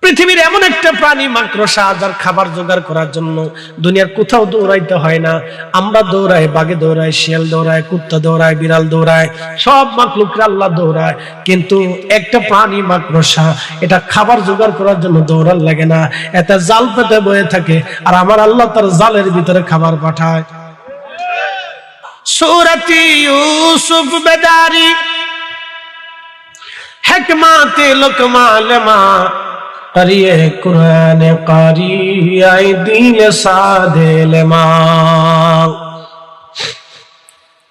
পৃথিবীর এমন একটা প্রাণী মাকড়সা যার খাবার জোগাড় করার জন্য দুনিয়ার কোথাও দৌড়াইতে হয় না। আমরা দৌড়াই, বাঘে দৌড়াই, শিয়াল দৌড়ায়, কুত্তা দৌড়ায়, বিড়াল দৌড়ায়, সব মাখলুকরা আল্লাহ দৌড়ায়, কিন্তু একটা প্রাণী মাকড়সা এটা খাবার জোগাড় করার জন্য দৌড়ান লাগে না, এটা জাল পেতে বয়ে থাকে, আর আমার আল্লাহ তার জালের ভিতরে খাবার পাঠায়। সূরাতি ইউসুফ বেদারি হিকমাতে লুকমা লমা করিয়ে কুরআন কারি আই দিল সাদে লমা।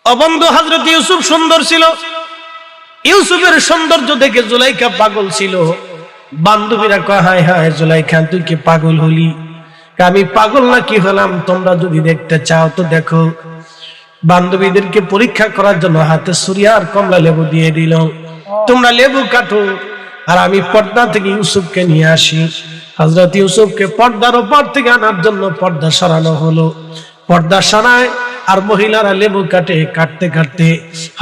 ও বন্ধু, হযরত ইউসুফ সুন্দর ছিল। ইউসুফের সৌন্দর্য দেখে জুলাইখা পাগল ছিল। বান্ধবীরা কয়, হায় হায় জুলাইখা, তুই কি পাগল হলি? আমি পাগল না কি হলাম, তোমরা যদি দেখতে চাও তো দেখো। বান্ধবীদেরকে পরীক্ষা করার জন্য হাতে ছুরি আর কমলা লেবু দিয়ে দিল, তোমরা লেবু কাটো আর আমি পর্দা থেকে ইউসুফকে নিয়ে আসি। হযরত ইউসুফকে পর্দার উপর থেকে আনার জন্য পর্দা সরানো হলো। পর্দা সরায় আর মহিলারা লেবু কাটে। কাটতে কাটতে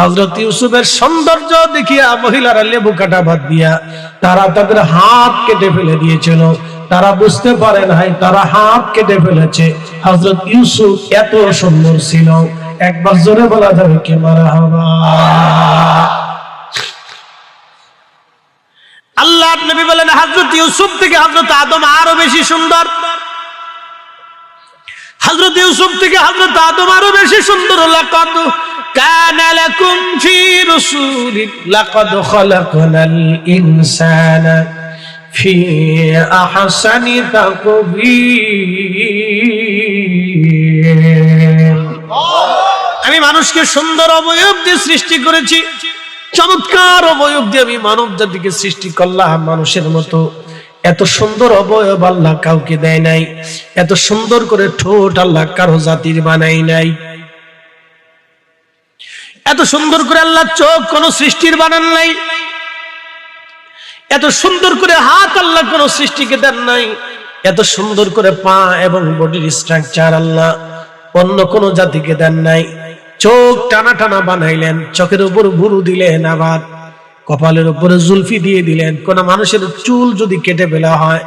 হযরত ইউসুফের সৌন্দর্য দেখিয়া মহিলারা লেবু কাটা বাদ দিয়া তারা তাদের হাত কেটে ফেলে দিয়েছিল। তারা বুঝতে পারে নাই তারা হাত কেটে ফেলেছে। হযরত ইউসুফ এত সুন্দর ছিল, একবার জোরে বলা যাবে কে মারহাবা। আল্লাহ নবী বলেন, হযরত ইউসুফ থেকে হযরত আদম আরো বেশি সুন্দর। হযরত ইউসুফ থেকে হযরত আদম আরো বেশি সুন্দর। লাকাদ কানা লাকুম ফি রাসূলিন লাকাদ খালাকনাল ইনসানা ফি আহসানি তাকবীর। আমি মানুষকে সুন্দর অবয়ব দিয়ে সৃষ্টি করেছি, চমৎকার অবয়ব দিয়ে আমি মানব জাতিকে সৃষ্টি করলাম। মানুষের মতো এত সুন্দর অবয়ব আল্লাহ কাউকে দেয় নাই, এত সুন্দর করে ঠোঁট আল্লাহ কারো জাতির বানাই নাই, এত সুন্দর করে আল্লাহ চোখ কোন সৃষ্টির বানান নাই, এত সুন্দর করে হাত আল্লাহ কোন সৃষ্টিকে দেন নাই, এত সুন্দর করে পা এবং বডির স্ট্রাকচার আল্লাহ অন্য কোন জাতিকে দেন নাই। চোখ টানা টানা বানাইলেন, চোখের উপর ভুরু দিলেন, আবার কপালের উপরে জুলফি দিয়ে দিলেন। কোন মানুষের চুল যদি কেটে ফেলা হয়,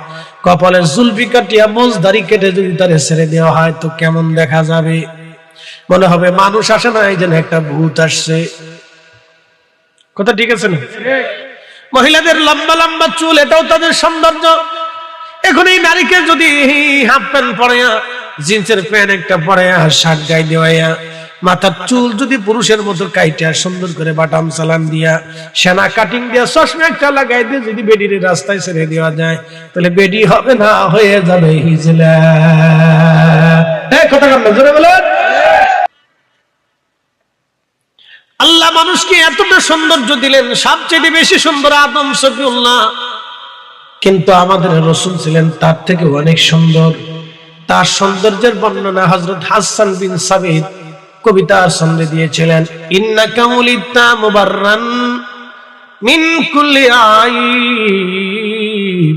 কপালের জুলফি কাটিয়া মোজদারি কেটে যদি তারে ছেড়ে দেওয়া হয় তো কেমন দেখা যাবে? মনে হবে মানুষ আসে না, এই যেন একটা ভূত আসছে। কথা ঠিক আছে না? মহিলাদের লম্বা লম্বা চুল, এটাও তাদের সৌন্দর্য। এখন এই নারীকে যদি হাফ প্যান্ট পরে, জিন্সের প্যান্ট একটা পরে, শার্ট গায়ে দেওয়া, মাথার চুল যদি পুরুষের মতো কাইটা সুন্দর করে বাটাম চালান দিয়া, সেনা কাটিং দিয়া, চশমা একটা লাগাই দিয়ে যদি বেডির রাস্তায় ছেড়ে দেওয়া যায়, তাহলে বেডি হবে না, হয়ে যাবে হিজলা। কথা বলেন, জোরে বলেন। আল্লাহ মানুষকে এতটা সৌন্দর্য দিলেন, সবচেয়ে বেশি সুন্দর আদম সফিউল্লাহ, কিন্তু আমাদের রাসূল ছিলেন তার থেকে অনেক সুন্দর। তার সৌন্দর্যের বর্ণনা হযরত হাসান বিন সাবিত কবিতার ছন্দে দিয়েছিলেন। ইন্নাকা উলিতা মুবাররান মিন কুল্লি আইব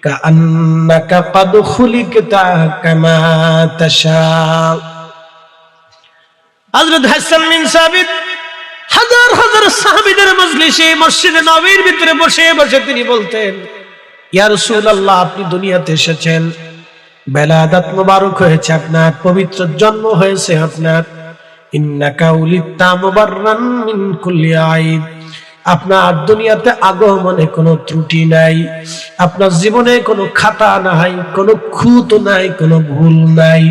কাআন্নাকা ক্বাদ খুলিকতা কামা তাশা। হযরত হাসান বিন সাবিত হাজার হাজার সাহাবীদের মজলিসে মসজিদে নববীর ভিতরে বসে বসে তিনি বলতেন, ইয়া রাসূলুল্লাহ, আপনি দুনিয়াতে এসেছেন, বেলাদাত মুবারক হয়েছে আপনার, পবিত্র জন্ম হয়েছে আপনার। ইন্নাকা উলিতা মুবাররান মিন কুল্লি আইব, আপনার দুনিয়াতে আগমনে কোনো ত্রুটি নাই, আপনার জীবনে কোনো খাতা নাই, কোনো খুঁত নাই, কোনো ভুল নাই।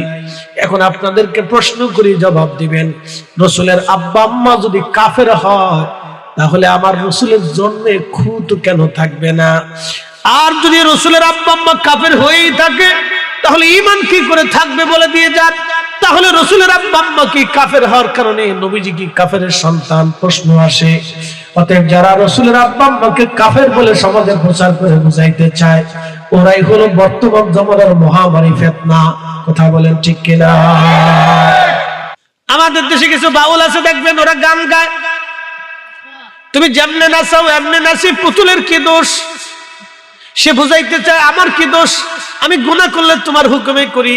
এখন আপনাদেরকে প্রশ্ন করি, জবাব দিবেন। রাসূলের আব্বা আম্মা যদি কাফের হয়, তাহলে আমার রাসূলের জন্মে খুঁত কেন থাকবে না? আর যদি রাসূলের আব্বা আম্মা কাফের হয়েই থাকে, তাহলে ঈমান কি করে থাকবে বলে দিয়ে যান। তাহলে রাসূলের আব্বা আম্মা কি কাফের হওয়ার কারণে নবীজি কি কাফেরের সন্তান? প্রশ্ন আসে। অতএব যারা রাসূলের আব্বা আম্মাকে কাফের বলে সমাজে প্রচার করে বুঝাইতে চায়, ওরাই হলো বর্তমান জমানার মহামারী ফিতনা। কথা বলেন ঠিক কিনা? আমাদের দেশে কিছু বাউল আছে, দেখবেন ওরা গান গায়, তুমি যেমনে নাচাও এমনে নাচি, পুতুলের কি দোষ? সে বুঝাইতে চায় আমার কি দোষ? আমি গুনাহ করলে তোমার হুকুমে করি,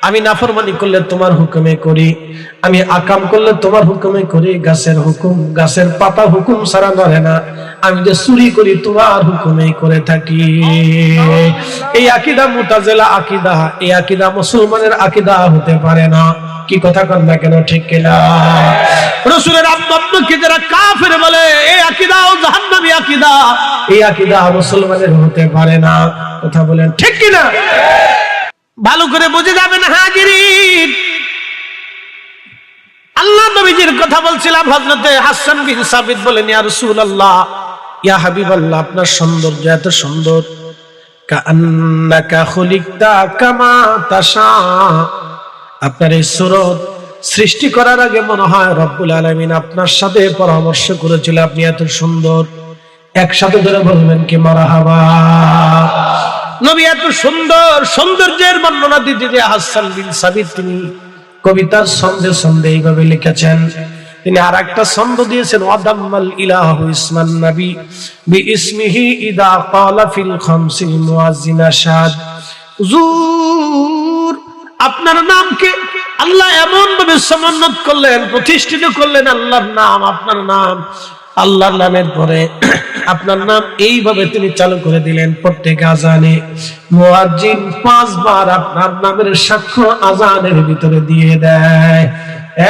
আমি নাফরমানি করলে তোমার হুকুমে করি, আমি আকাম করলে তোমার হুকুমে করি। গাছের হুকুম, গাছের পাতা হুকুম ছাড়া নড়ে না, আমি যে চুরি করি তোমার হুকুমেই করে থাকি। এই আকীদা মুতাজিলা আকীদা, এই আকীদা মুসলমানের আকীদা হতে পারে না। কি কথা কন না কেন, ঠিক কিনা? রাসূলের আম্মাকে যারা কাফের বলে, এই আকীদা ও জাহান্নামী আকীদা, এই আকীদা মুসলমানের হতে পারে না। কথা বলেন ঠিক কিনা? ভালো করে বুঝে যাবেন হাজিরিন। আল্লাহ নবীজির কথা বলছিলাম। হযরতে হাসান বিন সাবিত বলেন, ইয়া রাসূলুল্লাহ, ইয়া হাবিবাল্লাহ, আপনার সৌন্দর্য এত সুন্দর, কাআন্নাকা খুলিকতা কামা তাশা, আপনার এই সুরত সৃষ্টি করার আগে মনে হয় রব্বুল আলামিন আপনার সাথে পরামর্শ করেছিল, আপনি এত সুন্দর। একসাথে ধরে বলবেন কি মারহাবা। নবী এত সুন্দর, সৌন্দর্যের বর্ণনা দিতে যে হাসান বিন সাবিত তিনি কবিতার ছন্দে ছন্দে এইভাবে লিখেছেন। তিনি আর একটা ছন্দ দিয়েছেন, ওয়াদাম্মাল ইলাহু ইসমান নবী বিইসমিহি ইদা ক্বালা ফিল খামসিল মুয়াজ্জিনা শাদ। হুজুর, আপনার নামকে আল্লাহ এমন ভাবে সমুন্নত করলেন, প্রতিষ্ঠিত করলেন। আল্লাহর নাম, আপনার নাম, আল্লাহর নামের পরে আপনার নাম এইভাবে তিনি চালু করে দিলেন। প্রত্যেক আজানে মুয়াজ্জিন 5 বার আপনার নামের সাক্ষ্য আজানের ভিতরে দিয়ে দেয়।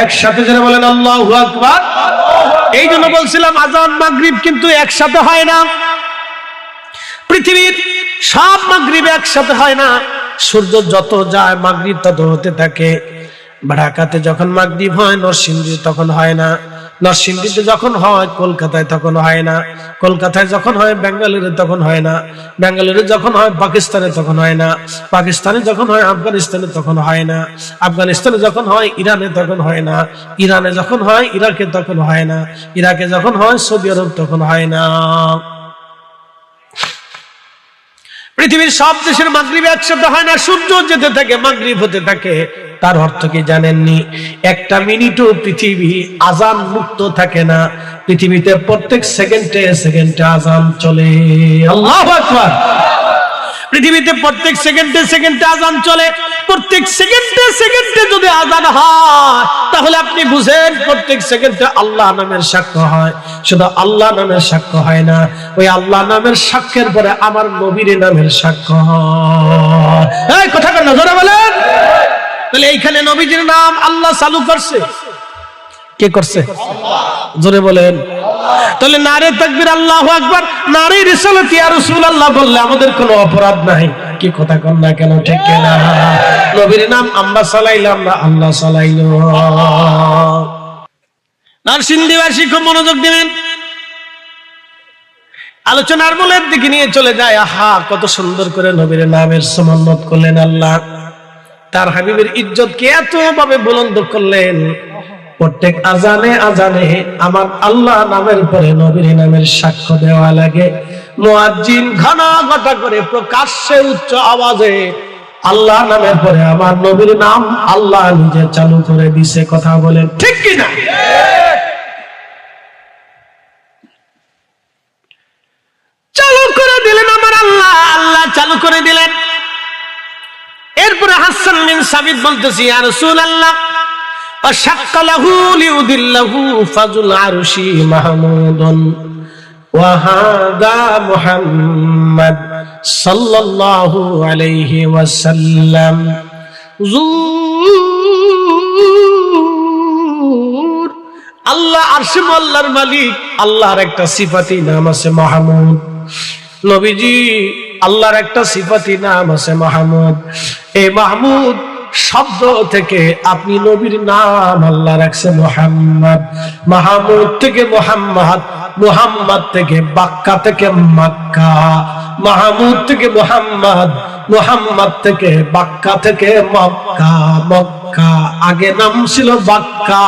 একসাথে যারা বলেন আল্লাহু আকবার। এই জন্য বলছিলাম আজান মাগরিব কিন্তু একসাথে হয় না। পৃথিবীর সব মাগরিব একসাথে হয় না। সূর্য যত যায় মাগরিব তত হতে থাকে। ঢাকাতে যখন মাগরিব হয় নরসিংদী তখন হয় না, নরসিংদীতে যখন হয় কলকাতায় তখন হয় না, কলকাতায় যখন হয় বেঙ্গালুরু তখন হয় না, বেঙ্গালুরু যখন হয় পাকিস্তানে তখন হয় না, পাকিস্তানে যখন হয় আফগানিস্তানে তখন হয় না, আফগানিস্তানে যখন হয় ইরানে তখন হয় না, ইরানে যখন হয় ইরাকে তখন হয় না, ইরাকে যখন হয় সৌদি আরব তখন হয় না। পৃথিবীর সব দেশের মাগরিব একসাথে হয় না। সূর্য যেতে থাকে মাগরিব হতে থাকে। তার অর্থ কি জানেননি? একটা মিনিটও পৃথিবী আজান মুক্ত থাকে না। পৃথিবীতে প্রত্যেক সেকেন্ডে সেকেন্ডে আজান চলে। আল্লাহু আকবার। পৃথিবীতে প্রত্যেক সেকেন্ডে সেকেন্ডে আজান চলে। প্রত্যেক সেকেন্ডে সেকেন্ডে যদি আজান হয় তাহলে আপনি বুঝেন প্রত্যেক সেকেন্ডে আল্লাহ নামের সাক্ষ্য হয়। শুধু আল্লাহ নামের সাক্ষ্য হয় না, ওই আল্লাহ নামের সাক্ষ্যের পরে আমার নবীর নামের সাক্ষ্য হয়। এই কথা কেন জোরে বলেন? তাহলে এইখানে নবীজির নাম আল্লাহ চালু করছে। কে করছে? জোরে বলেন। তাহলে নারে তাকবীর আল্লাহু আকবার, নারে রিসালাত ইয়া রাসূলুল্লাহ বললে আমাদের কোনো অপরাধ নাই। কি কথা কন না কেন, ঠিক না? নবীর নাম আমরা চালাইলাম না, আল্লাহ চালাইলো। নরসিংদীবাসী খুব মনোযোগ দিবেন। আলোচনার মূলের দিকে নিয়ে চলে যায়। আহা, কত সুন্দর করে নবীর নামের সমন্বত করলেন আল্লাহ। তার হাবিবের ইজ্জতকে এত ভাবে বুলন্দ করলেন। প্রত্যেক আজানে আজানে আমার আল্লাহ নামের পরে নবীর নামের সাক্ষ্য দেওয়া লাগে। মুয়াজ্জিন ঘনা ঘটা করে প্রকাশ্যে উচ্চ আওয়াজে আল্লাহ নামের পরে আমার নবীর নাম আল্লাহ নিজে চালু করে দিছে। কথা বলেন ঠিক কিনা? চালু করে দিলেন আমার আল্লাহ, আল্লাহ চালু করে দিলেন। এরপরে হাসান বিন সাবিত বলতেছি, ইয়া রাসূলুল্লাহ, আশাক্কা লাহু লিউদিল্লাহু ফাজুল আরশি মাহমুদুন ওয়া হাদা মুহাম্মদ সাল্লাল্লাহু আলাইহি ওয়াসাল্লাম। হুজুর, আল্লাহ আরশে আল্লাহর মালিক, আল্লাহর একটা সিফাতি নাম আছে মাহমুদ। নবীজি, আল্লাহর একটা সিফাতি নাম আছে মাহমুদ। এই মাহমুদ শব্দ থেকে আপনি নবীর নাম আল্লাহ রাখছে মুহাম্মদ। মাহমুদ থেকে মুহাম্মদ, মুহাম্মদ থেকে বাক্কা থেকে মক্কা, মাহমুদ থেকে মুহাম্মদ, মুহাম্মদ থেকে বাক্কা থেকে মক্কা, মক্কা আগে নাম ছিল বাক্কা,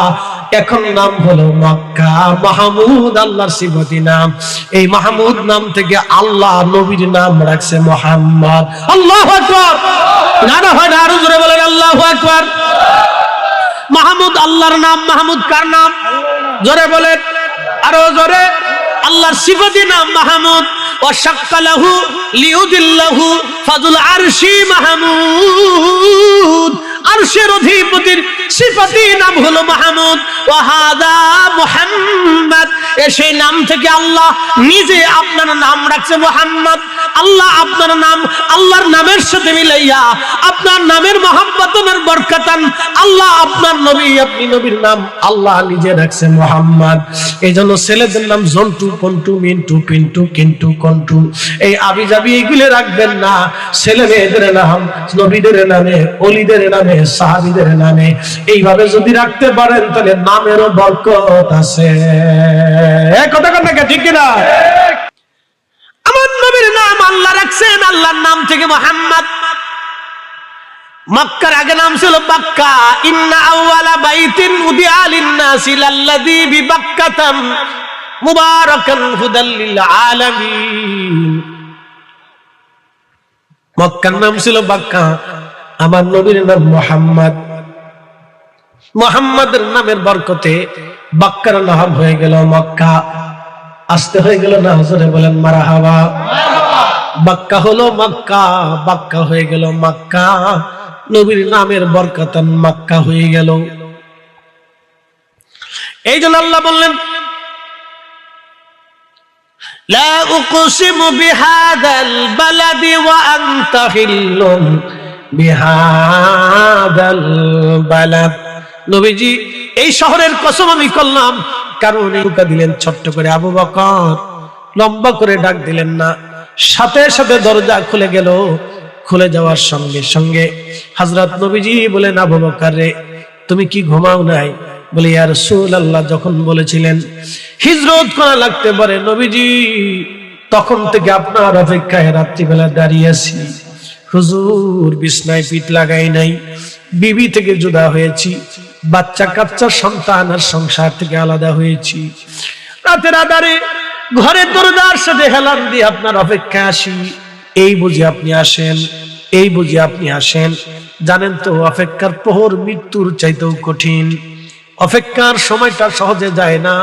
এখন নাম হলো মক্কা। মাহমুদ আল্লাহর সিফাতি নাম। এই মাহমুদ নাম থেকে আল্লাহ নবীর নাম রাখছে মুহাম্মদ। আল্লাহু আকবার। না হয় না, আরো জোরে বলেন আল্লাহু আকবার। মাহমুদ আল্লাহর নাম। মাহমুদ কার নাম? জোরে বলেন, আরো জোরে। আল্লাহর সিফাতি নাম মাহমুদ। ওয়াশাক্কা লাহু লিউদিল্লাহু ফাজুল আরশি মাহমুদ। আরশের অধিপতির সিফাতি নাম হলো মাহমুদ। ওয়া হাদা মুহাম্মদ, সেই নাম থেকে আল্লাহ নিজে আপনার নাম রাখছে মুহাম্মদ। আল্লাহ আপনার নাম আল্লাহর নামের সাথে মিলাইয়া আপনার নামের মহব্বতের বরকতান আল্লাহ আপনার নবী, আপনি নবীর নাম আল্লাহ নিজে রাখছে মুহাম্মদ। এই জন্য ছেলেদের নাম জন্টু, পন্টু, মিন্টু, পিন্টু, কিন্টু, কন্টু, এই আবিজাবি এগুলো রাখবেন না। ছেলে মেয়েদের নাম নবীদের নামে, ওলিদের নামে, সাহাবীদের নামে এইভাবে যদি রাখতে পারেন তাহলে নামেরও বরকত আছে। কথা কথা ঠিক কিনা? আমার নবীর নাম আল্লাহ রাখছেন, আল্লাহর নাম থেকে মুহাম্মদ। মক্কার আগে নাম ছিল বাক্কা। ইন্না আউওয়ালা বাইতিন উদিআ লিন-নাসি লাল্লাযী বিবাক্কাতাম মুবারাকান হুদাল লিল আলামিন। মক্কার নাম ছিল বাক্কা, আমার নবীর নাম মুহাম্মদ। মুহাম্মাদের নামের বরকতে বাক্কার নাম হয়ে গেল মক্কা। আসতে হয়ে গেল না, হুজুরে বলেন মারহাবা। বাক্কা হলো মক্কা, বাক্কা হয়ে গেল মক্কা। নবীর নামের বরকতান মক্কা হয়ে গেল। এই জন্য আল্লাহ বললেন লা উকসিমু বিহাদাল বালাদি ওয়া আনতা হিল্লুম বিহাদাল বালাদ। নবীজি এই শহরের কসম আমি করলাম। কারণ হুকা দিলেন ছোট্ট করে, আবু বকর লম্বা করে ডাক দিলেন না, সাথে সাথে দরজা খুলে গেল। খুলে যাওয়ার সঙ্গে সঙ্গে হযরত নবীজি বলেন, আবু বকর রে তুমি কি ঘুমাও নাই? বলে ইয়া রাসূলুল্লাহ যখন বলেছিলেন হিজরত করা লাগতে পারে নবীজি তখন থেকে আপনার অপেক্ষায় রাত্রিবেলা দাঁড়িয়ে আছি। হুজুর বিছনায় পিঠ লাগাই নাই, বিবি থেকে জুদা হয়েছি, বাচ্চা কাচ্চা সন্তান আর সংসার থেকে আলাদা হয়েছি। রাতের আধারে ঘরে দরজার সাথে হেলান দিয়ে আপনার অপেক্ষায় আসি। এই বুঝি আপনি আসেন, এই বুঝি আপনি আসেন। জানেন তো অপেক্ষার প্রহর মৃত্যুর চাইতেও কঠিন। অপেক্ষার সময়টা সহজে যায় না,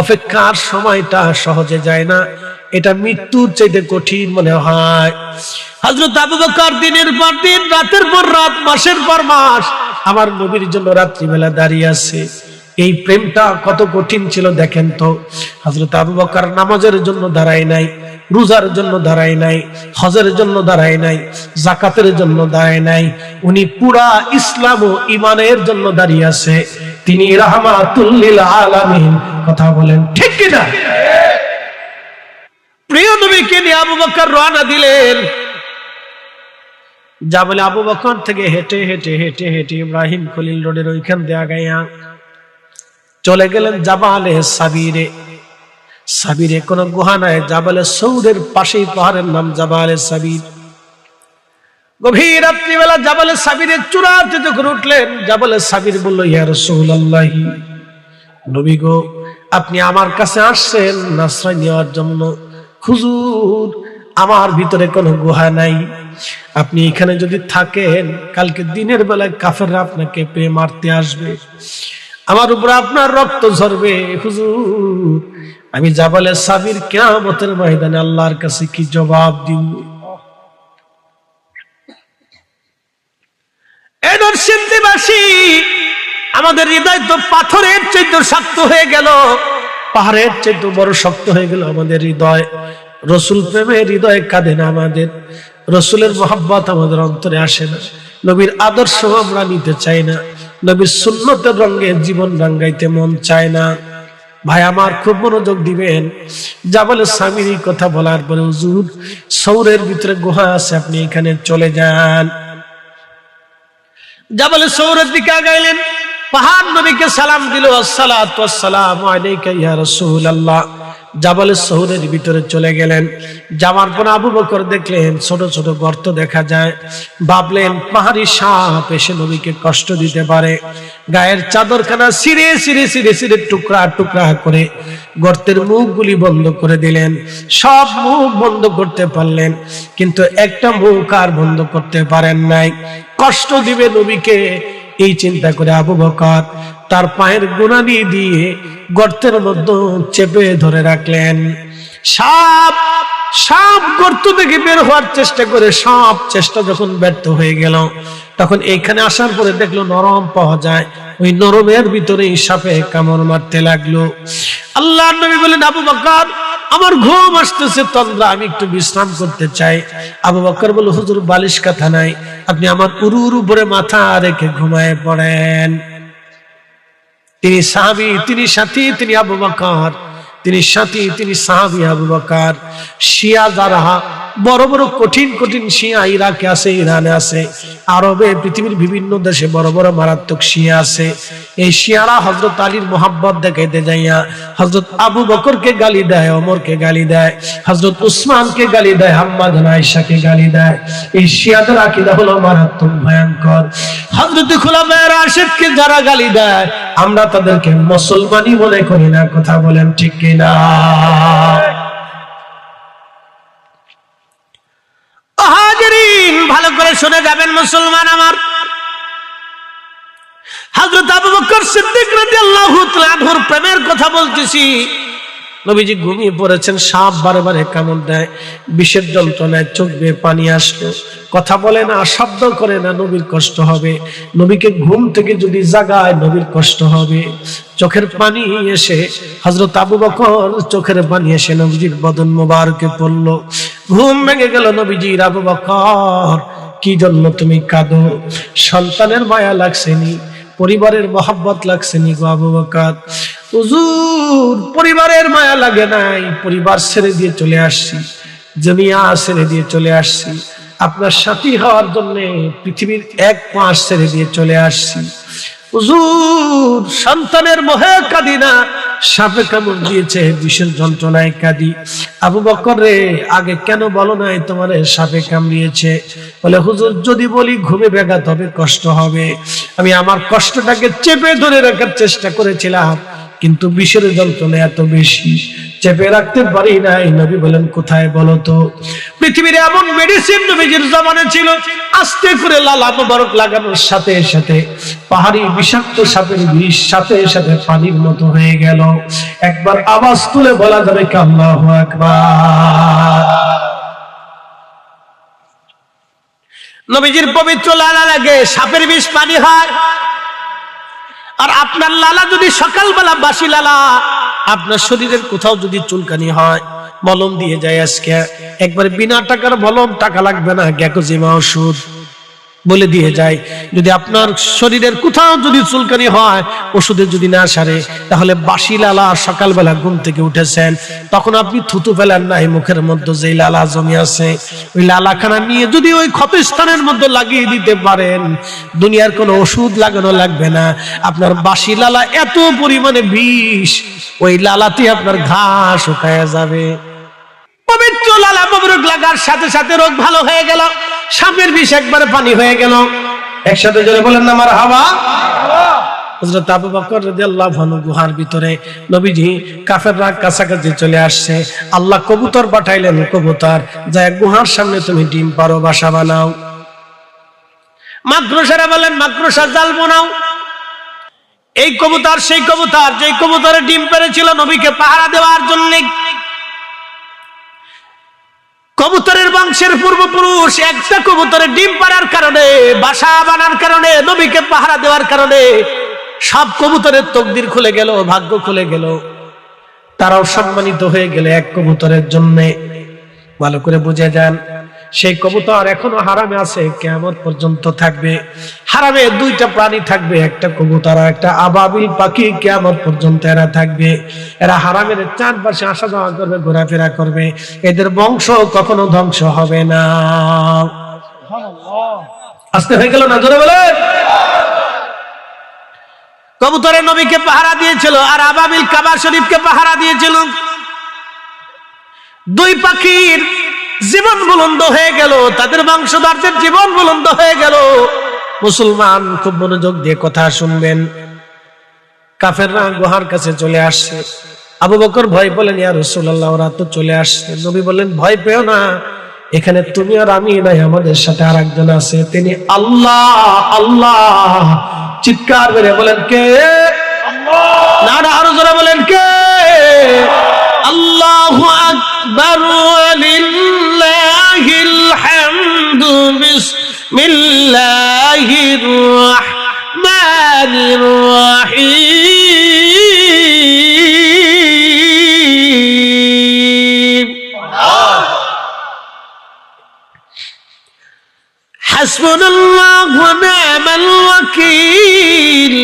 অপেক্ষার সময়টা সহজে যায় না, এটা মৃত্যুর চাইতে কঠিন মনে হয়। হযরত আবু বকর দিনের পর দিন, রাতের পর রাত, মাসের পর মাস আমার নবীর জন্য রাত্রিবেলা দাঁড়িয়ে আছে। এই প্রেমটা কত কঠিন ছিল দেখেন তো। হযরত আবু বকর নামাজের জন্য দাঁড়ায় নাই, রোজার জন্য দাঁড়ায় নাই, হজের জন্য দাঁড়ায় নাই, যাকাতের জন্য দাঁড়ায় নাই। উনি পুরা ইসলাম ও ঈমানের জন্য দাঁড়িয়ে আছে। তিনি রাহমাতুল লিল আলামিন। কথা বলেন ঠিক কিনা? প্রিয় নবীকে নিয়ে আবু বকর রওনা দিলেন। যা বলে আবু বকর থেকে হেঁটে হেঁটে হেঁটে হেঁটে ইব্রাহিম খলিল রোডের ওইখান দিয়ে আগাইয়া চলে গেলেন জাবালে সাবিরে। সাবিরে কোন গুহা নাই, জাবালে সৌরের পাশেই পাহাড়ের নাম জাবালে সাবির। গভীর রাত্রিবেলা জাবালে সাবিরের চূড়াতে যখন উঠলেন, জাবালে সাবির বলল ইয়া রাসূলুল্লাহ, নবী গো আপনি আমার কাছে আসছেন আশ্রয় নেওয়ার জন্য। হুজুর আমার ভিতরে কোনো গুহা নাই, আপনি এখানে যদি থাকেন কালকে দিনের বেলায় কাফেররা আপনাকে পেয়ে মারতে আসবে, আমার উপর আপনার রক্ত ঝরবে। হুজুর আমি জাবালে সাবির কিয়ামতের ময়দানে আল্লাহর কাছে কি জবাব দিব? এই নরসিংদীবাসী আমাদের হৃদয় তো পাথরের চাইতে শক্ত হয়ে গেল, পাহাড়ের চাইতে বড় শক্ত হয়ে গেল আমাদের হৃদয়। রসুল প্রেমে হৃদয় কাঁদে না আমাদের, রসুলের মহব্বত আমাদের অন্তরে আসে না, নবীর আদর্শ আমরা নিতে চাই না, নবীর সুন্নতের রঙে জীবন রাঙ্গাইতে মন চায় না। ভাই আমার খুব মনোযোগ দিবেন। জাবালে সামিরি কথা বলার পরে হুজুর সৌরের ভিতরে গুহা আছে, আপনি এখানে চলে যান। জাবালে সৌরের দিকে আগাইলেন, পাহাড় নবীকে সালাম দিল, আসসালাতু ওয়াসসালামু আলাইকা ইয়া রাসূলুল্লাহ। জাবালে সৌরের ভিতরে চলে গেলেন। যাওয়ার পর আবু বকর দেখলেন ছোট ছোট গর্ত দেখা যায়। ভাবলেন পাহাড়ি সাপ এসে নবীকে কষ্ট দিতে পারে। গায়ের চাদরখানা ছিঁড়ে ছিঁড়ে ছিঁড়ে ছিঁড়ে টুকরা টুকরা করে গর্তের মুখগুলি বন্ধ করে দিলেন। সব মুখ বন্ধ করতে পারলেন, কিন্তু একটা মুখ আর বন্ধ করতে পারেন নাই। কষ্ট দিবে নবীকে এই চিন্তা করে আবু বকর তার পায়ের গোড়ালি দিয়ে গর্তের মধ্যে চেপে ধরে রাখলেন। সাপ সাপ গর্ত থেকে বের হওয়ার চেষ্টা করে সব চেষ্টা যখন ব্যর্থ হয়ে গেল, তখন এইখানে আসার পরে দেখলো নরম পাওয়া যায়, ওই নরমের ভিতরে সাপে কামড় মারতে লাগলো। আল্লাহর নবী বলেন, আবু বকর আমার ঘুম আসতেছে তন্দ্রা, আমি একটু বিশ্রাম করতে চাই। আবু বকর বলল, হুজুর বালিশ কাঁথা নাই, আপনি আমার উরুর উপরে মাথা রেখে ঘুমায় পড়েন। তিনি সাহাবী, তিনি সাথী, তিনি আবু বকর, তিনি সাথী, তিনি সাহাবী আবু বকর। শিয়া যারা বড় বড় কঠিন কঠিন শিয়া ইরাকে আছে, ইরানে আছে, আরবে পৃথিবীর বিভিন্ন দেশে বড় বড় মারাত্মক শিয়া আছে। এই শিয়ারা হযরত আলীর মোহাব্বত দেখাইতে যাইয়া হযরত আবু বকরকে গালি দেয়, ওমরকে গালি দেয়, হযরত উসমানকে গালি দেয়, আম্মা জান আয়েশাকে গালি দেয়। এই শিয়াদের আকীদা হলো মারাত্মক ভয়ঙ্কর। হযরত খুলাফায়ে রাশিদকে যারা গালি দেয় আমরা তাদেরকে মুসলমানই মনে করি না। কথা বলেন ঠিক কিনা? হাজিরিন ভালো করে শুনে যাবেন মুসলমান আমার, হযরত আবু বকর সিদ্দিক রাদিয়াল্লাহু তাআলা আনহুর প্রেমের কথা বলতেছি। নবীজি ঘুমিয়ে পড়েছেন, সাপ বারে বারে কামড় দেয়, বিষের যন্ত্রণায় চোখ বেয়ে পানি আসলো, কথা বলে না, শব্দ করে না, নবীর কষ্ট হবে। নবীকে ঘুম থেকে যদি জাগায় নবীর কষ্ট হবে। চোখের পানি এসে হযরত আবু বকর চোখের পানি এসে নবীজির বদন মোবারকে পড়লো। ঘুম ভেঙে গেল নবীজির। আবু বকর কি জন্য তুমি কাঁদো? সন্তানের মায়া লাগছেনি, পরিবারের মহব্বত লাগছেনি গো আবু বকর? হুজুর পরিবারের মায়া লাগে নাই, পরিবার ছেড়ে দিয়ে চলে আসছি, দুনিয়া ছেড়ে দিয়ে চলে আসছি, আপনার সাথী হওয়ার জন্য পৃথিবীর এক পাশ ছেড়ে দিয়ে চলে আসছি। হুজুর সন্তানের মোহে কাঁদি না, সাপে কামড় দিয়েছে, বিষের যন্ত্রণায় কাঁদি। আবু বকর রে, আগে কেন বলো নাই তোমারে সাপে কামড়িয়েছে? বলে, হুজুর যদি বলি ঘুমে ব্যাঘাত হবে, কষ্ট হবে। আমি আমার কষ্টটাকে চেপে ধরে রাখার চেষ্টা করেছিলাম, কিন্তু বিষের যন্ত্রণা এত বেশি, চেপে রাখতে পারি নাই। নবী বলেন, কোথায় বলো তো? পৃথিবীর এমন মেডিসিন নবীজির জামানে ছিল, আস্তে করে লালা মোবারক লাগানোর সাথে সাথে পাহাড়ি বিষাক্ত সাপের বিষ সাথে সাথে পানির মতো হয়ে গেল। একবার আওয়াজ তুলে বলা যাবে কি আল্লাহু আকবার? নবীজির পবিত্র লালা লাগে, সাপের বিষ পানি হয়। আর আপনার লালা যদি সকালবেলা বাসি লালা, আপনার শরীরের কোথাও যদি চুলকানি হয়, মলম দিয়ে যায় আজকে, একবারে বিনা টাকার মলম, টাকা লাগবে না, গ্যাকোজিমা ওষুধ বলে দিয়ে যায়। যদি আপনার শরীরের কোথাও যদি চুলকানি হয়, ওষুধে যদি না সারে, তাহলে বাসি লালা সকালবেলা ঘুম থেকে উঠেছেন, তখন আপনি থুতু ফেলেন নাই, মুখের মধ্যে যে লালা জমি আছে ওই লালাখানা নিয়ে যদি ওই ক্ষতস্থানের মধ্যে লাগিয়ে দিতে পারেন, দুনিয়ার কোনো ওষুধ লাগানো লাগবে না। আপনার বাসি লালা এত পরিমাণে বিষ, ওই লালাতে আপনার ঘাস শুকায় যাবে। পবিত্র লালা মোবারক লাগার সাথে সাথে রোগ ভালো হয়ে গেল, সাপের বিষ একবারে পানি হয়ে গেল। একসাথে জোরে বলেন না মারহাবা। হযরত আবু বকর রাদিয়াল্লাহু আনহু গুহার ভিতরে, নবীজি কাফেররা কাছাকাছি চলে আসছে, আল্লাহ কবুতর পাঠাইলেন, কবুতর যায় গুহার সামনে তুমি ডিম পারো, বাসা বানাও। মাকড়সারা বলেন, মাকড়সা জাল বানাও। এই কবুতর সেই কবুতর, যে কবুতরে ডিম পেড়েছিল নবীকে পাহারা দেওয়ার জন্য। কবুতরের বংশের পূর্বপুরুষ একটা কবুতরের ডিম পাড়ার কারণে, বাসা বানার কারণে, নবীকে পাহারা দেওয়ার কারণে সব কবুতরের তকদির খুলে গেল, ভাগ্য খুলে গেল, তারাও সম্মানিত হয়ে গেল এক কবুতরের জন্য। ভালো করে বুঝে যান, সেই কবুতর এখনো হারামে আছে, কিয়ামত পর্যন্ত থাকবে। হারামে দুইটা প্রাণী থাকবে, একটা কবুতর আর একটা আবাবিল পাখি, কিয়ামত পর্যন্ত এরা থাকবে। এরা হারামের চারপাশে আসা যাওয়া করবে, ঘোরাফেরা করবে, এদের বংশ কখনো ধ্বংস হবে না। আস্তে হয়ে গেল না? জোরে বলেন। কবুতরের নবীকে পাহারা দিয়েছিল আর আবাবিল কাবা শরীফকে পাহারা দিয়েছিল। দুই পাখির জীবন বুলন্দ হয়ে গেল, তাদের বংশধরদের জীবন বুলন্দ হয়ে গেল। মুসলমান খুব মনোযোগ দিয়ে কথা শুনবেন। কাফেররা গুহার কাছে চলে আসছে। আবু বকর ভয় পেলেন, ইয়া রাসূলুল্লাহ ওরা তো চলে আসছে। নবী বললেন, ভয় পেও না, এখানে তুমি আর আমি নাই, আমাদের সাথে আরেকজন আছে, তিনি আল্লাহ। আল্লাহ চিৎকার করে বলেন, কে? আল্লাহ। না আরো জোরে বলেন, কে? আল্লাহু আকবার ওয়া লিল্লাহিল হামদু বিসমিল্লাহ বিসমিল্লাহির রাহমানির রাহিম হাসবুনাল্লাহু ওয়া নি'মাল ওয়াকিল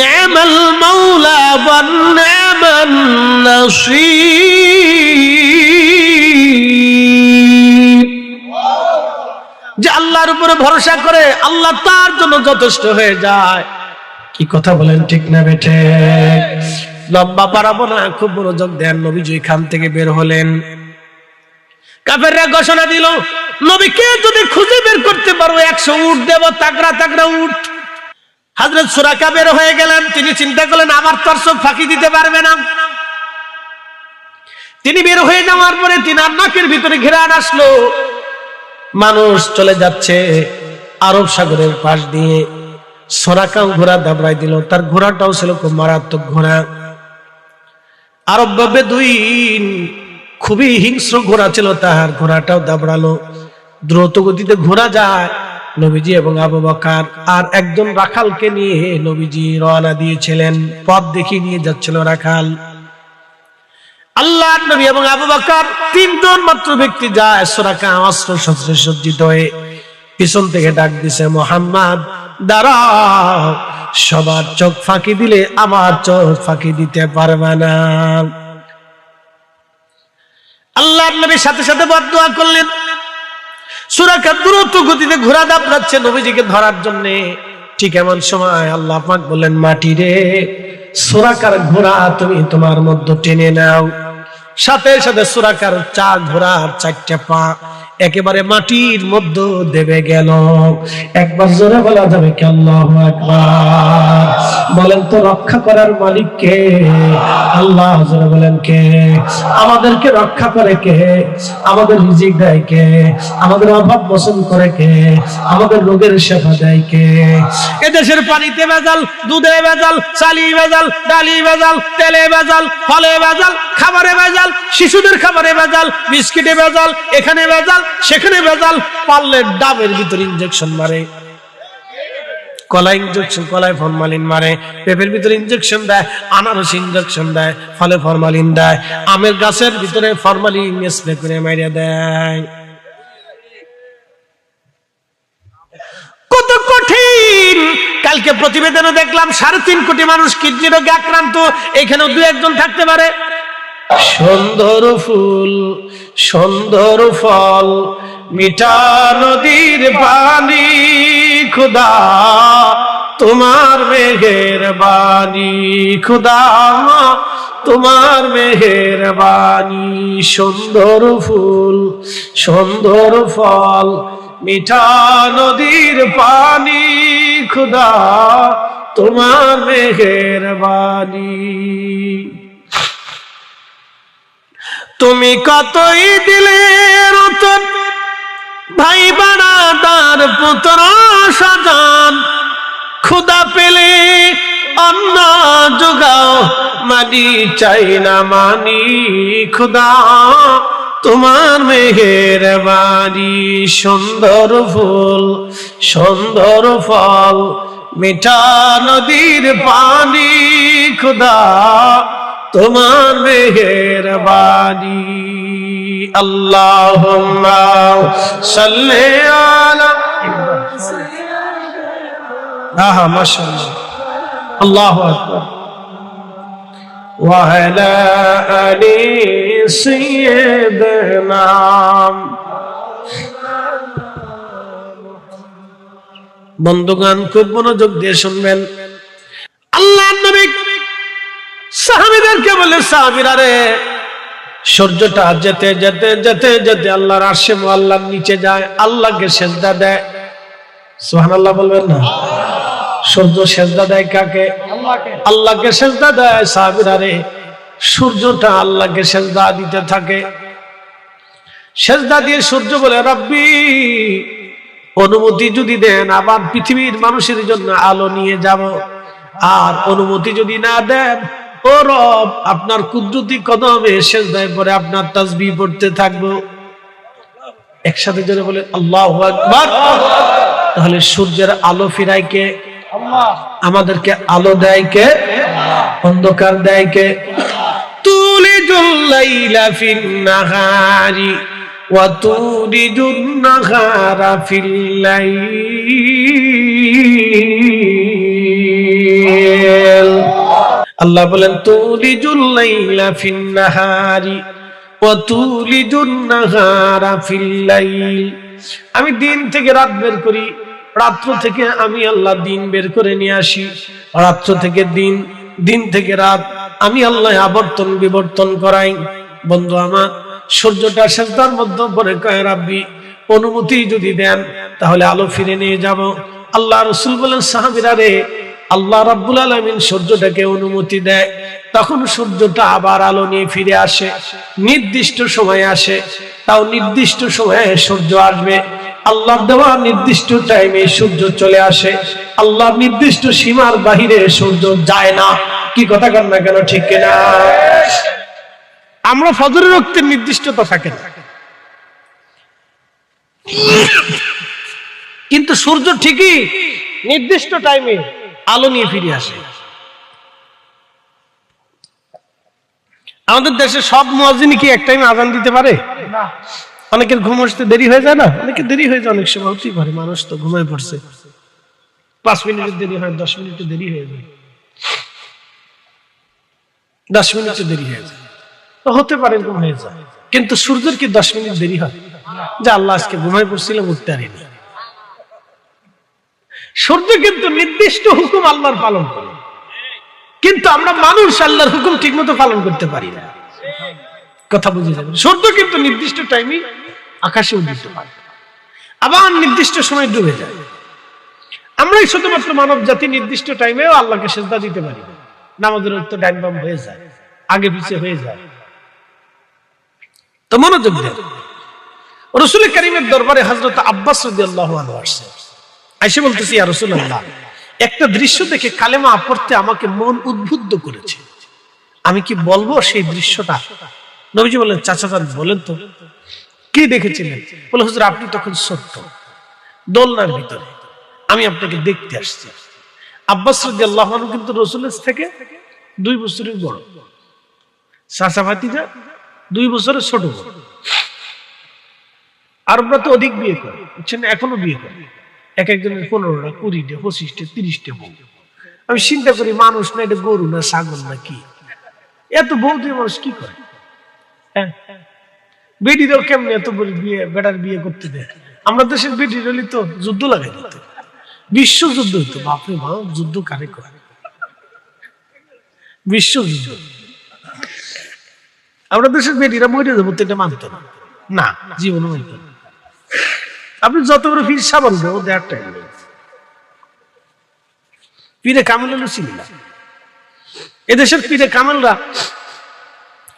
নি'মাল মাওলা ওয়া নি'মান নাসীর। যে আল্লাহর উপরে ভরসা করে আল্লাহ তার জন্য যথেষ্ট হয়ে যায়। কি কথা বলেন, ঠিক না বেঠে? লম্বা বাড়াবো না, খুব মনোযোগ দেন। নবীজি খান থেকে বের হলেন, কাফেররা ঘোষণা দিল, নবীকে যদি খুঁজে বের করতে পারো 100 উট দেব, তাগড়া তাগড়া উট। হযরত সুরাকা বের হয়ে গেলেন। তিনি চিন্তা করলেন আমার তো আর চোখ ফাঁকি দিতে পারবে না। তিনি বের হয়ে যাওয়ার পরে তিনার নাকের ভিতরে ঘেরান আসলো, মানুষ চলে যাচ্ছে আরব সাগরের পাশ দিয়ে। সুরাকাও ঘোড়া দাবড়াই দিল, তার ঘোড়াটাও ছিল খুব মারাত্মক ঘোড়া। আরব বেদুইন খুবই হিংস্র ঘোড়া ছিল, তার ঘোড়াটাও দাবড়ালো। দ্রুত গতিতে ঘোড়া যায়। নবীজি এবং আবু বকর আর একজন রাখালকে নিয়ে নবীজি রওনা দিয়েছিলেন। পথ দেখিয়ে নিয়ে যাচ্ছিল রাখাল। আল্লাহর নবী এবং আবু বকর তিনজন মাত্র ব্যক্তি যায়। সুরাকা অস্ত্র শস্ত্রে সজ্জিত হয়ে পিছন থেকে ডাক দিছে, মুহাম্মদ দাঁড়াও, সবার চোখ ফাঁকি দিলে আমার চোখ ফাঁকি দিতে পারবে না। আল্লাহর নবী সাথে সাথে বদদুয়া করলেন। সুরাকা দ্রুত গতিতে ঘোড়া দাপড়াচ্ছে নবীজিকে ধরার জন্য। ঠিক এমন সময় আল্লাহ পাক বললেন, মাটি রে, সুরাকার ঘোড়া তুমি তোমার মধ্যে টেনে নাও। সাথে সাথে সুরাকার ঘোড়ার 4টা পা একেবারে মাটির মধ্যে দেবে গেল। একবার জোরে বলা যাবে কি আল্লাহু আকবার? বলেন তো রক্ষা করার মালিক কে? আল্লাহ। জোরে বলেন কে? আমাদেরকে রক্ষা করে কে? আমাদের রিজিক দেয় কে? আমাদের অভাব মোচন করে কে? আমাদের রোগের সেবা দেয় কে? এদেশের পানিতে ভেজাল, দুধে ভেজাল, চালি ভেজাল, ডালি ভেজাল, তেলে ভেজাল, ফলে ভেজাল, খাবারে ভেজাল, শিশুদের খাবারে ভেজাল, বিস্কিটে ভেজাল, এখানে ভেজাল, সেখানে ভেজাল। পারলে ডাবের ভিতরে ইনজেকশন মারে, কলাই ইনজেকশন, কলাই ফরমালিন মারে, পেঁপের ভিতরে ইনজেকশন দেয়, আনারস ইনজেকশন দেয়, ফলে ফরমালিন দেয়, আমের গাছের ভিতরে ফরমালিন স্প্রে করে মাইরা দেয়। কত কঠিন! কালকে প্রতিবেদনে দেখলাম 3.5 কোটি মানুষ কিডনি রোগে আক্রান্ত। এখানেও 2-1 থাকতে পারে। সুন্দর ফুল, সুন্দর ফল, মিঠা নদীর পানি, খুদা তোমার মেহেরবানি, খুদা তোমার মেহেরবানি। সুন্দর ফুল, সুন্দর ফল, মিঠা নদীর পানি, খুদা তোমার মেহেরবানি। তুমি কতই দিলে রতন, ভাই বাড়াদার পুত্র সাজান, খুদা পেলে অন্ন যোগাও, মানি চাই না মানি, খুদা তোমার মেহেরবানি। সুন্দর ফুল, সুন্দর ফল, মিঠা নদীর পানি, খুদা তোমার মেহেরবানি। আল্লাহুম্মা সাল্লি আলা মাশাআল্লাহ, আল্লাহু আকবার। ওয়া আলা আলি সাইয়্যিদিনা। বন্ধুগণ, খুব মনোযোগ দিয়ে শুনবেন। আল্লাহর নবী সাহাবীদেরকে বলে, সাহাবীরা রে, সূর্যটা যেতে যেতে যেতে যেতে আল্লাহর আরশে মুআল্লার নিচে যায়, আল্লাহকে সিজদা দেয়। সুবহানাল্লাহ বলবেন না? সূর্য সিজদা দেয় কাকে? আল্লাহকে সিজদা দেয়। সাহাবীরা রে, সূর্যটা আল্লাহকে সিজদা দিতে থাকে। সিজদা দিয়ে সূর্য বলে, রব্বি, অনুমতি যদি দেন আবার পৃথিবীর মানুষের জন্য আলো নিয়ে যাব। আর অনুমতি যদি না দেন, ও রব, আপনার কুদরতি কদমে সিজদায় পড়ে আপনার তাসবিহ পড়তে থাকবো। একসাথে জোরে বলে আল্লাহু আকবার। তাহলে সূর্যের আলো ফিরায় কে? আমাদেরকে আলো দেয় কে? অন্ধকার দেয় কে? তুলিজুল লাইলা ফিন নাহারি ওয়া তুলিজুন নাহারা ফিল লাইল। আল্লাহ বলেন তুলিজুল লাইলা ফিন নাহারি ওয়া তুলিজুন নাহারা ফিল লাইল। আমি দিন থেকে রাত বের করি, রাত্র থেকে আমি আল্লাহ দিন বের করে নিয়ে আসি, রাত্র থেকে দিন, দিন থেকে রাত আমি আল্লাহ আবর্তন বিবর্তন করাই। বন্ধু আমার, সূর্যটা সেজদার মধ্যে পড়ে কয় রাব্বি অনুমতি যদি দেন তাহলে আলো ফিরে নিয়ে যাব। আল্লাহ রাসূল বলেন সাহাবীরা রে, আল্লাহ রাব্বুল আলামিন সূর্যটাকে অনুমতি দেয়, তখন সূর্যটা আবার আলো নিয়ে ফিরে আসে, নির্দিষ্ট সময়ে আসে। তাও নির্দিষ্ট সময়ে সূর্য আসবে, আল্লাহর দেওয়া নির্দিষ্ট টাইমে সূর্য চলে আসে, আল্লাহর নির্দিষ্ট সীমার বাহিরে সূর্য যায় না। কি কথা কন না কেন, ঠিক কিনা? আমরা ফজরের ওয়াক্তের নির্দিষ্টতা থাকে না, কিন্তু সূর্য ঠিকই নির্দিষ্ট টাইমে আলো নিয়ে ফিরে আসে। আমাদের দেশে সব মুয়াজ্জিন কি এক টাইমে আযান দিতে পারে? না। অনেকের ঘুম আসতে দেরি হয়ে যায় না? অনেকের দেরি হয়ে যায়, অনেক সময় হতেই পারে, মানুষ তো ঘুমায় পড়ছে, 5 মিনিটের দেরি হয়, 10 মিনিটের দেরি হয়ে যায়, 10 মিনিটের দেরি হয়ে যায়, তো হতে পারে ঘুম হয়ে যায়। কিন্তু সূর্যের কি 10 মিনিট দেরি হয় যে আল্লাহ আজকে ঘুমায় পড়ছিলাম উঠতে পারিনি? সূর্য কিন্তু নির্দিষ্ট হুকুম আল্লাহর পালন করে, কিন্তু আমরা মানুষ আল্লাহর হুকুম ঠিকমতো পালন করতে পারি না। কথা বুঝে যাবেন। সূর্য কিন্তু নির্দিষ্ট টাইমে আকাশে উদিত হয়, আবার নির্দিষ্ট সময় ডুবে যায়। আমরাই শুধুমাত্র মানব জাতি নির্দিষ্ট টাইমেও আল্লাহকে সিজদা দিতে পারি না, নামাজের উত্তর ডান বাম হয়ে যায়, আগে পিছে হয়ে যায়। তো মনোযোগ দেন, রাসূল কারীমের দরবারে হযরত আব্বাস রাদিয়াল্লাহু আনহু আসছে, আয়েশা বলতেছি ইয়া রাসূলুল্লাহ, একটা দৃশ্য দেখে কালেমা পড়তে আমাকে মন উদ্বুদ্ধ করেছে, আমি কি বলবো সেই দৃশ্যটা? নবীজি বললেন চাচা যান বলেন তো কি দেখেছিলেন? বলে হুজুর আপনি তখন ছোট্ট, দোলনার ভিতরে, আমি আপনাকে দেখতে আসছি। আব্বাস রাদিয়াল্লাহু আনহু কিন্তু রাসূলের থেকে 2 বছরের বড়, চাচা ভাতিজা 2 বছরের ছোট। আরবরা তো অধিক বিয়ে করে, বুঝছেন, এখনো বিয়ে করে, এক একজনের 15টা 20টা 25টা 30টা বউ। আমি চিন্তা করি মানুষ না এটা গরু না ছাগল না কি, এত বউ দিয়ে মানুষ কি করে? হ্যাঁ, বেডিরাও কেমনে এত বড় বিয়ে, বেটার বিয়ে করতে দেয়? আমরা দেশের বেডির হলে তো যুদ্ধ লাগাই দিত, বিশ্বযুদ্ধ হইতো। বাপরে বাপ, যুদ্ধ কারে করে? বিশ্বযুদ্ধ। আমরা দেশের বেডিরা মরে যাবো এটা মানতো না, না জীবনে মানতো না। আপনি যত বড় পীর সাবান দেবো দেড় টাইম পীরে কামেল হলো চিনি না। এদেশের পীরে কামেলরা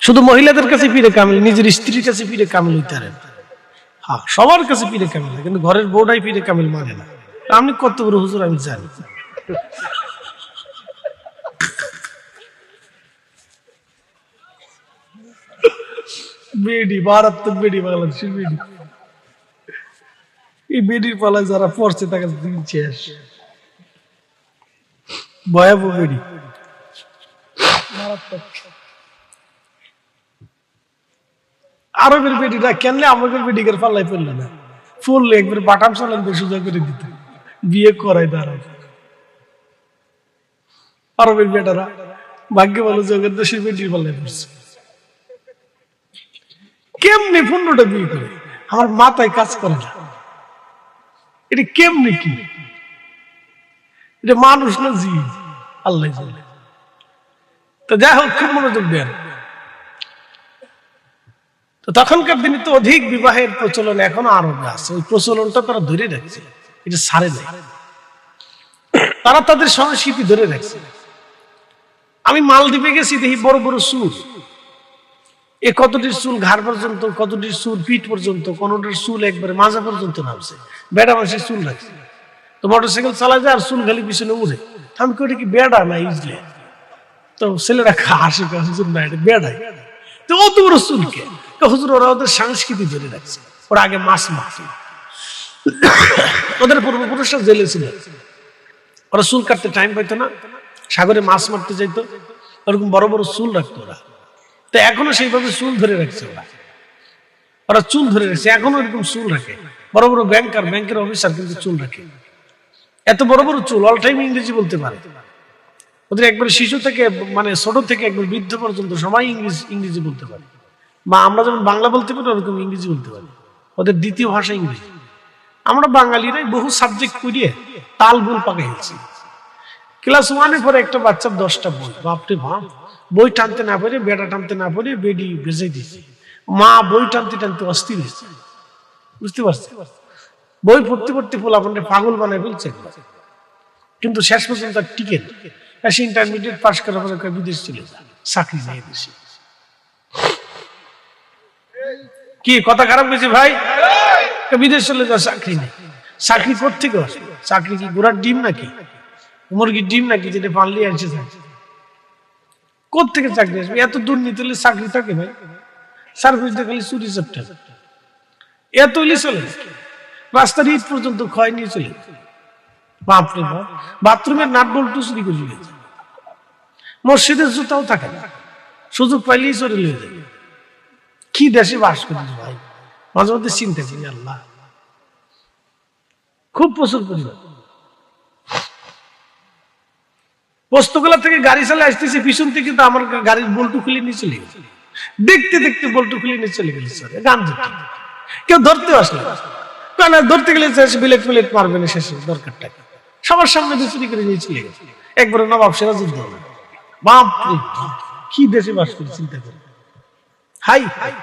শুধু মহিলাদের কাছে পীরে কামেল, নিজের স্ত্রীর কাছে পীরে কামেল হইতে পারে। হ্যাঁ, সবার কাছে পীরে কামেল, কিন্তু ঘরের বউটাই পীরে কামেল মানে না। আপনি কত বড় হুজুর আমি জানি। বেডি মারাত্মক বেডি, বাংলাদেশের বেডি। এই বেডির পালায় যারা পড়ছে তাকে দিন শেষ, ভয়াবহ বেডি, মারাত্মক। আরবের বেডিরা কেনলে আমাদের বেডিকের পাল্লায় পড়লো না, পড়লে একবার বাটাম চালান সোজা করে দিত, বিয়ে করাই দাঁড়ায়। আরবের বেটারা ভাগ্য ভালো জগৎ দেশের বেডির পাল্লায় পড়ছে। কেমনি 15টা বিয়ে করে, আমার মাথায় কাজ করে না। এটা কেমনি কি? এটা মানুষ না জি আল্লাহ জানে। তো যাই হোক, খুব মনোযোগ দেন। তো তখনকার দিনে তো অধিক বিবাহের প্রচলন এখনো আরবে আছে, ওই প্রচলনটা তারা ধরে রাখছে, এটা ছাড়ে নাই, তারা তাদের সংস্কৃতি ধরে রাখছে। আমি মালদ্বীপে গেছি, দেখি বড় বড় চুল, এ কতটির চুল ঘাড় পর্যন্ত, কতটির চুল পিঠ পর্যন্ত, কোনটার চুল একবারে মাজা পর্যন্ত নামছে, বেড়া মানুষের চুল রাখছে। তো মোটরসাইকেল চালা যায় আর চুল খালি পিছনে উড়ে। আমি কই কি বেড়া না ইজলে? তো ছেলেরা হাসে, হুজুর না এটা বেড়াই। তো অত বড় চুলকে হুজুর, ওরা ওদের সংস্কৃতি ধরে রাখছে, ওরা আগে মাছ মারত। ওদের পূর্বপুরুষরা জেলে ছিল, ওরা চুল কাটতে টাইম পাইতো না, সাগরে মাছ মারতে যাইতো, ওরকম বড় বড় চুল রাখতো ওরা। তো এখনো সেইভাবে চুল ধরে রাখছে ওরা চুল ধরে রাখছে, এখনো এরকম চুল রাখে। বড় বড় ব্যাংকের অফিসার কিন্তু চুল রাখে, এত বড় বড় চুল, অল টাইম ইংরেজি বলতে পারে। ওদের একবার শিশু থেকে মানে ছোট থেকে একবার বৃদ্ধ পর্যন্ত সবাই ইংরেজি বলতে পারে। বা আমরা যেমন বাংলা বলতে পারি ওরকম ইংরেজি বলতে পারি, ওদের দ্বিতীয় ভাষা ইংরেজি। আমরা বাঙালিরাই বহু সাবজেক্ট করিয়ে তাল গোল পাকাইছি। ক্লাস 1-এ পরে একটা বাচ্চার 10টা বই, বাপরে বাপ, বই টানতে না পারে, বেড়া টানতে না পারে, বেডি বেজে দিয়েছে। মা বই টানতে টানতে অস্থির হয়েছে, বুঝতে পারছি। বই পড়তে পড়তে পোলাপানটা পাগল বানায় ফেলছে। কিন্তু শেষ পর্যন্ত টিকে ইন্টারমিডিয়েট পাস করার পরে বিদেশ চলে যায়, চাকরি নেই দেশে। কি কথা খারাপ হয়েছে ভাই? বিদেশ চলে যায়, চাকরি নেই। চাকরি কোত্থেকে আসবে? চাকরি কি ঘোড়ার ডিম নাকি, মুরগির ডিম নাকি যেটা পানলি আসে? কোত্থেকে চাকরি আসবে? এত দুর্নীতি হলে চাকরি থাকে ভাই? সার্ভিস খালি চুরি চাপটা এত হলে চলে, রাস্তার ইট পর্যন্ত ক্ষয় নিয়ে চলে। বাপরে বাপ, বাথরুমের নাট বল্টু চুরি করে নিয়ে যায়, মসজিদের জুতাও থাকে না, সুযোগ পাইলেই চলে নিয়ে যায়। কি দেশে বাস করেছে ভাই? মাঝে মধ্যে চিন্তা করি, আল্লাহ, খুব প্রচুর পরিমাণ। পোস্তগোলা থেকে গাড়ি চালে আসতেছে, পিছন থেকে তো আমার গাড়ির বল্টু খুলে নিয়ে চলে গেছে। দেখতে দেখতে বল্টু খুলে নিয়ে চলে গেল। গান ধরতে কেউ ধরতে আসলে, ধরতে গেলে বিলেট ফিলেট মারবে না, শেষে দরকারটা সবার সামনে চুরি করে নিয়ে চলে গেছে। একবারে নবাব সিরাজউদ্দৌলা হবে। বাপ রে, কি দেশে বাস করে চিন্তা করে। হাই হাই,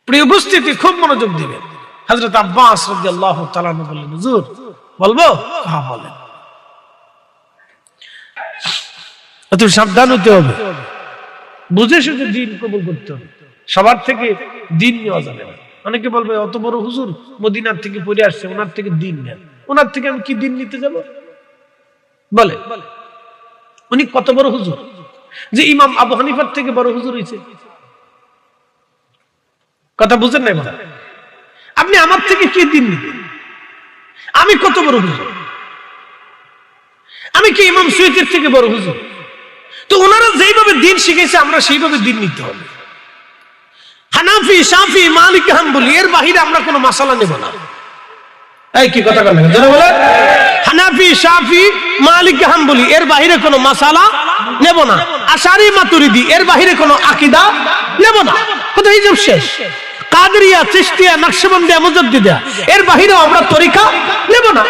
প্রিয় উপস্থিতি, খুব মনোযোগ দিবেন। হযরত আব্বাস রাদিয়াল্লাহু তাআলা বললেন, হুজুর বলবো? হ্যাঁ বলেন। এত সাবধান হতে হবে, বুঝে শুধু দিন কবুল করতে হবে। সবার থেকে দিন নেওয়া যাবে না। অনেকে বলবে, অত বড় হুজুর মদিনার থেকে পড়ে আসছে, ওনার থেকে দিন নেন। ওনার থেকে আমি কি দিন নিতে যাব? বলে উনি কত বড় হুজুর যে ইমাম আবু হানিফার থেকে বড় হুজুর হয়েছে? কথা বুঝেন নাই? আপনি আমার থেকে কি দিন নিবেন? আমি কত বড় হুজুর? আমি কি ইমাম সুয়ুতির থেকে বড় হুজুর? তো ওনারা যেইভাবে দিন শিখেছে আমরা সেইভাবে দিন নিতে হবে। হানাফি, শাফি, মালিকি, হাম্বলি এর বাহিরে আমরা কোনো মাসালা নেব না। এই কি কথা বলেন? যারা বলে হানাফি, শাফি, মালিকি, হাম্বলি এর বাহিরে কোনো মাসালা নেব না। আশারি, মাতুরিদি এর বাহিরে কোনো আকীদা নেব না। কথা হিসাব শেষ। কাদরিয়া, চিশতিয়া, নকশবন্দিয়া, মুজাদ্দিদিয়া এর বাহিরেও আমরা তরিকা নেব না।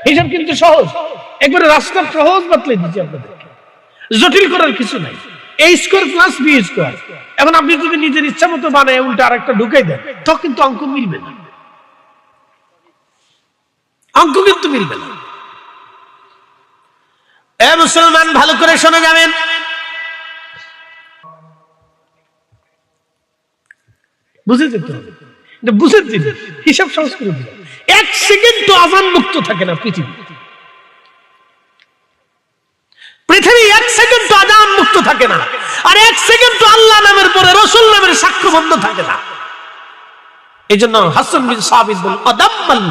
হিসাব কিন্তু সহজ, একবারে রাস্তা সহজ বাতলে দিচ্ছি আপনাদেরকে, জটিল করার কিছু নাই। a square plus b square. এখন আপনি যদি নিজের ইচ্ছা মতো বানায় উল্টা আরেকটা ঢুকাই দেন, তো কিন্তু অঙ্ক মিলবে না, অঙ্ক কিন্তু মিলবে না। এ মুসলমান, ভালো করে শুনে যাবেন। বুঝে যেতে হবে, বুঝে দিন, হিসাব সহজ করে দিন। 1 সেকেন্ড তো আযান মুক্ত থাকে না পৃথিবী 1 সেকেন্ড তো আযান মুক্ত থাকে না। আর 1 সেকেন্ড তো আল্লাহ নামের পরে রাসূল নামের সাক্ষ্য বন্ধ থাকে না। এইজন্য হাসান বিন সাবিত বলেন, আদাম্মাল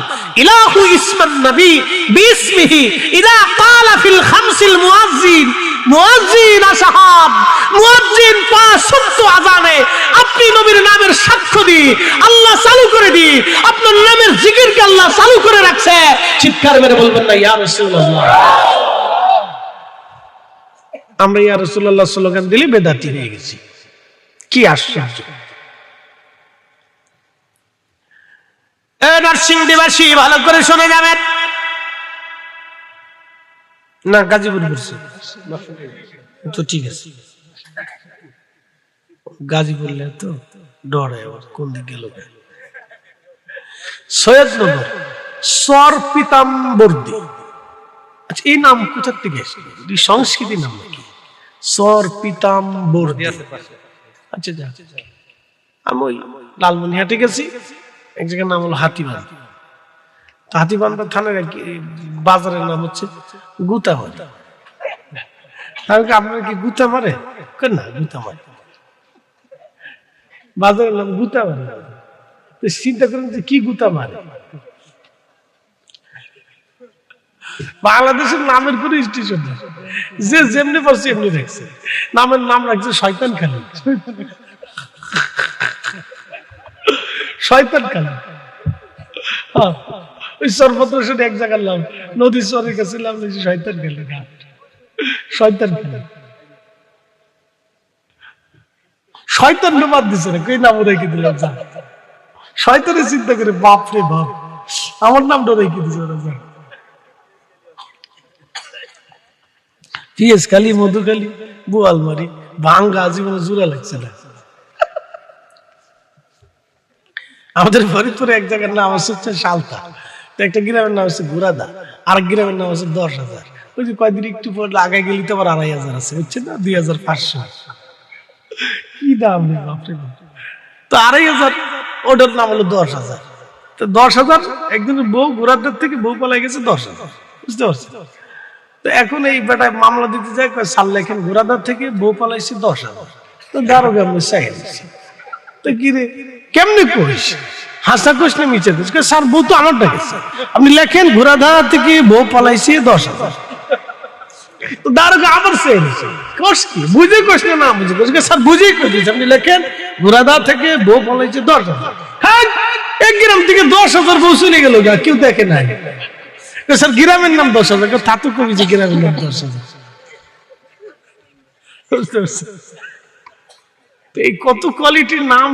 ইলাহু ইসমান নবী বিসমিহি ইদা ক্বালা ফিল খামসিল মুয়াজ্জিন। মুয়াজ্জিন আসহাব, মুয়াজ্জিন 5 ওয়াক্ত আযানে আপনি নবীর নামের সাক্ষ্য দি, আল্লাহ চালু করে দি, আপনার নামের জিকিরকে আল্লাহ চালু করে রাখছে। চিৎকার মেরে বলবেন না ইয়া রাসূলুল্লাহ? আমরা ইয়া রাসূলুল্লাহ স্লোগান দিলে বেদাতি হয়ে গেছি। কি আশ্চর্য! নরসিংদীবাসী ভালো করে শুনে যাবেন। না, গাজীপুর বলছি তো, ঠিক আছে। গাজী বললে তো ডরে, কোন দিক গেল? সৈয়দনগর সর পিতাম্বরদী। আচ্ছা, এই নাম কোথা থেকে এসেছে? সংস্কৃতি নাম নাকি? সর পিতাম্বরদী। আচ্ছা, আমি ওই লালমনিহাটে গেছি, এক জায়গার নাম হলো হাতিবান্ধা। হাতিবান্ধা থানার বাজারের নাম হচ্ছে গুতামারি। আপনার কি গুতা মারে? না, গুতা মারে, বাজারের নাম গুতামারি। তো চিন্তা করেন যে কি গুতা মারে। বাংলাদেশের নামের কোন স্টেশন নেই, যে যেমনি পারছে এমনি দেখছে, নামের নাম রাখছে শয়তান খালি। শয়তান খালি। ওই সর্বত্র এক জায়গার নাম, নদী চরের কাছে নাম লিখছে শয়তান খালি। শয়তান খালি, শয়তান বাদ দিছে না, কই নাম রেখে দিলাম। শয়তানের চিন্তা করে বাপ রে বাপ, আমার নামটা রেখে দিছে ওরা। পিএস খালি, মধুখালি, বোয়ালমারি, ভাঙ্গা, জীবনে জোড়া লাগছে না। আমাদের ফরিদপুরে এক জায়গার নাম হচ্ছে সালতা, একটা গ্রামের নাম হচ্ছে ঘোড়াদা, আরেক গ্রামের নাম হচ্ছে 10,000। ওই যে কয়েকদিন একটু পর আগে গেলি তো আবার 2,500 আছে, হচ্ছে না 2,500। কি দাম রে বাপরে। তো 2,500, ওটার নাম হলো 10,000। তো 10,000 একজনের বউ ঘোড়াদার থেকে বউ পালাই গেছে 10,000, বুঝতে পারছি। তো এখন এই বেটায় মামলা দিতে যায়, সাল লেখেন ঘোড়াদার থেকে বউ পালাইছে 10,000। তো দারোগা আমি চাই তো কি রে কেমনে কইস, হাসা কইস না মিছে কইস? স্যার বউ তো আমার ডাকেছে, আপনি লেখেন ঘোড়াদার থেকে বউ পালাইছে 10,000। তো দারোগা আবার চেয়ে নিছে, কস কি বুঝে কইস না, না বুঝে কইস? স্যার বুঝেই কই দিয়েছে, আপনি লেখেন ঘোড়াদার থেকে বউ পালাইছে 10,000। হ্যাঁ, এক গ্রাম থেকে 10,000 বউ চলে গেল, কেউ দেখে নাই। স্যার গ্রামের নাম 10,000, তা তো কবি যে গ্রামের নাম 10,000। এই কত কোয়ালিটির নাম।